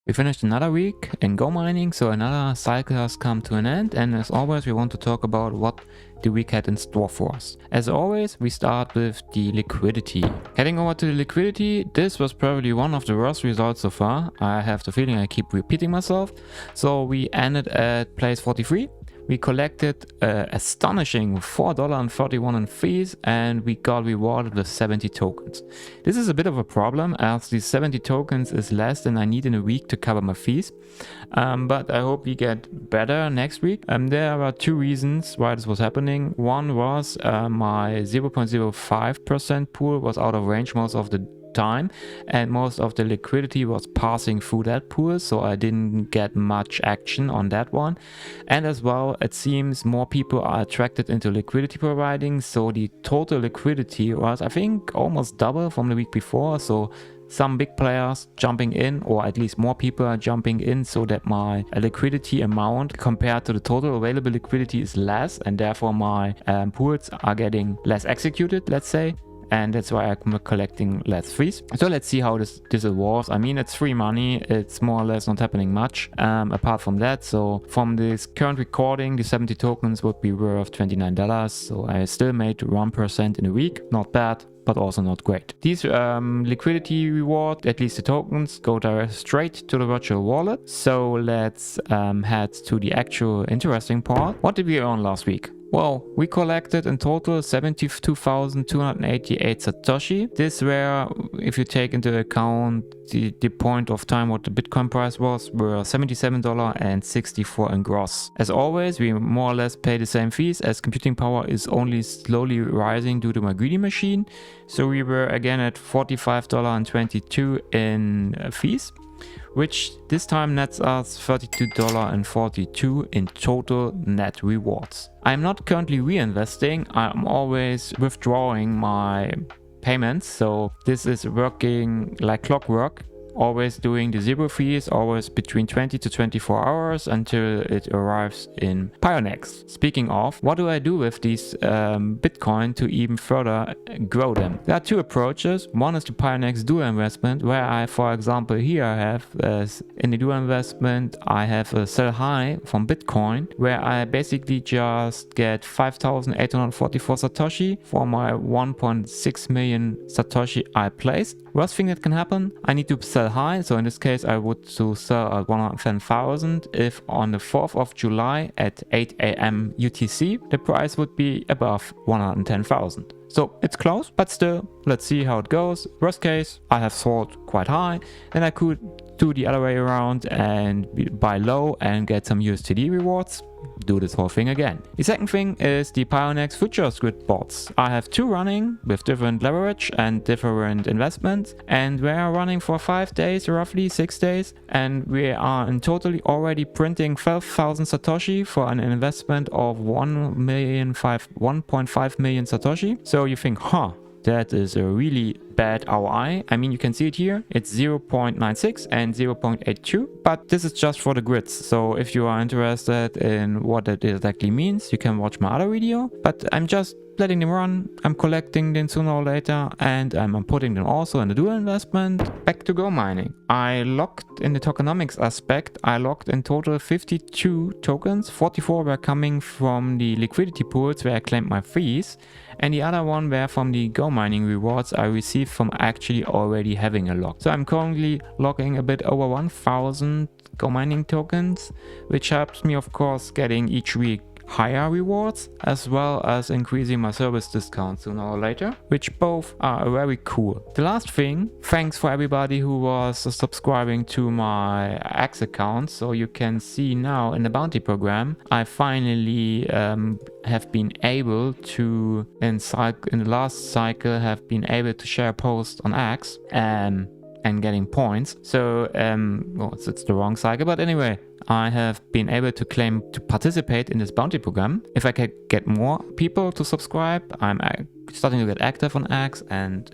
We finished another week in Go mining, so another cycle has come to an end, and as always we want to talk about what the week had in store for us. As always, we start with the liquidity. Heading over to the liquidity, this was probably one of the worst results so far. I have the feeling I keep repeating myself. So we ended at place 43. We collected astonishing $4.31 in fees, and we got rewarded with 70 tokens. This is a bit of a problem, as these 70 tokens is less than I need in a week to cover my fees. But I hope we get better next week. There are two reasons why this was happening. One was my 0.05% pool was out of range most of the time, and most of the liquidity was passing through that pool, so I didn't get much action on that one. And as well, it seems more people are attracted into liquidity providing, so the total liquidity was, I think, almost double from the week before. So some big players jumping in, or at least more people are jumping in, so that my liquidity amount compared to the total available liquidity is less, and therefore my pools are getting less executed, let's say. And that's why I'm collecting less fees. So let's see how this evolves. I mean, it's free money. It's more or less not happening much apart from that. So from this current recording, the 70 tokens would be worth $29. So I still made 1% in a week. Not bad, but also not great. These liquidity reward, at least the tokens, go straight to the virtual wallet. So let's head to the actual interesting part. What did we earn last week? Well, we collected in total 72,288 Satoshi. This were, if you take into account the point of time what the Bitcoin price was, were $77.64 in gross. As always, we more or less pay the same fees, as computing power is only slowly rising due to my greedy machine. So we were again at $45.22 in fees, which this time nets us $32.42 in total net rewards. I'm not currently reinvesting, I'm always withdrawing my payments, so this is working like clockwork. Always doing the zero fees, always between 20 to 24 hours until it arrives in Pionex. Speaking of, what do I do with these Bitcoin to even further grow them? There are two approaches. One is the Pionex dual investment, where I, for example, here I have in the dual investment, I have a sell high from Bitcoin, where I basically just get 5,844 Satoshi for my 1.6 million Satoshi I placed. Worst thing that can happen, I need to sell high, so in this case I would sell at 110,000 if on the 4th of July at 8 AM UTC the price would be above 110,000. So it's close, but still, let's see how it goes. Worst case, I have sold quite high, then I could do the other way around and buy low and get some USDT rewards. Do this whole thing again. The second thing is the Pionex futures grid bots. I have two running with different leverage and different investments, and we are running for 5 days, roughly 6 days, and we are in totally already printing 12,000 Satoshi for an investment of 1.5 million Satoshi. So you think, that is a really bad ROI. I mean, you can see it here. It's 0.96 and 0.82, but this is just for the grids. So if you are interested in what that exactly means, you can watch my other video, but I'm just letting them run. I'm collecting them sooner or later, and I'm putting them also in the dual investment. Back to Go mining. I locked in the tokenomics aspect. I locked in total 52 tokens. 44 were coming from the liquidity pools where I claimed my fees, and the other one were from the Go mining rewards I received from actually already having a lock. So I'm currently locking a bit over 1,000 Go mining tokens, which helps me, of course, getting each week higher rewards, as well as increasing my service discount sooner or later, which both are very cool. The last thing, thanks for everybody who was subscribing to my X account. So you can see now in the bounty program, I finally have been able to, in the last cycle, have been able to share a post on X and getting points. So well, it's the wrong cycle, but anyway, I have been able to claim to participate in this bounty program. If I can get more people to subscribe, I'm starting to get active on X, and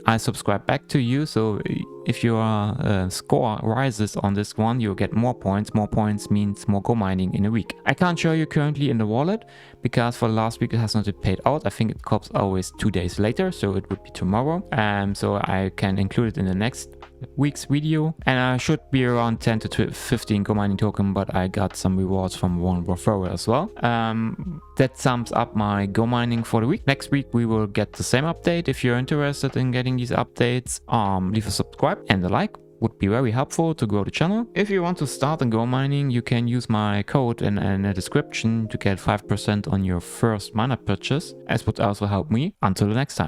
I subscribe back to you. So if your score rises on this one, you'll get more points. More points means more Go mining in a week. I can't show you currently in the wallet because for the last week it has not been paid out. I think it comes always 2 days later, so it would be tomorrow. So I can include it in the next week's video, and I should be around 10 to 15 gomining token, but I got some rewards from one referral as well. That sums up my gomining for the week. Next week we will get the same update. If you're interested in getting these updates, leave a subscribe and a like. Would be very helpful to grow the channel. If you want to start in gomining, you can use my code in the description to get 5% on your first miner purchase, as would also help me. Until the next time.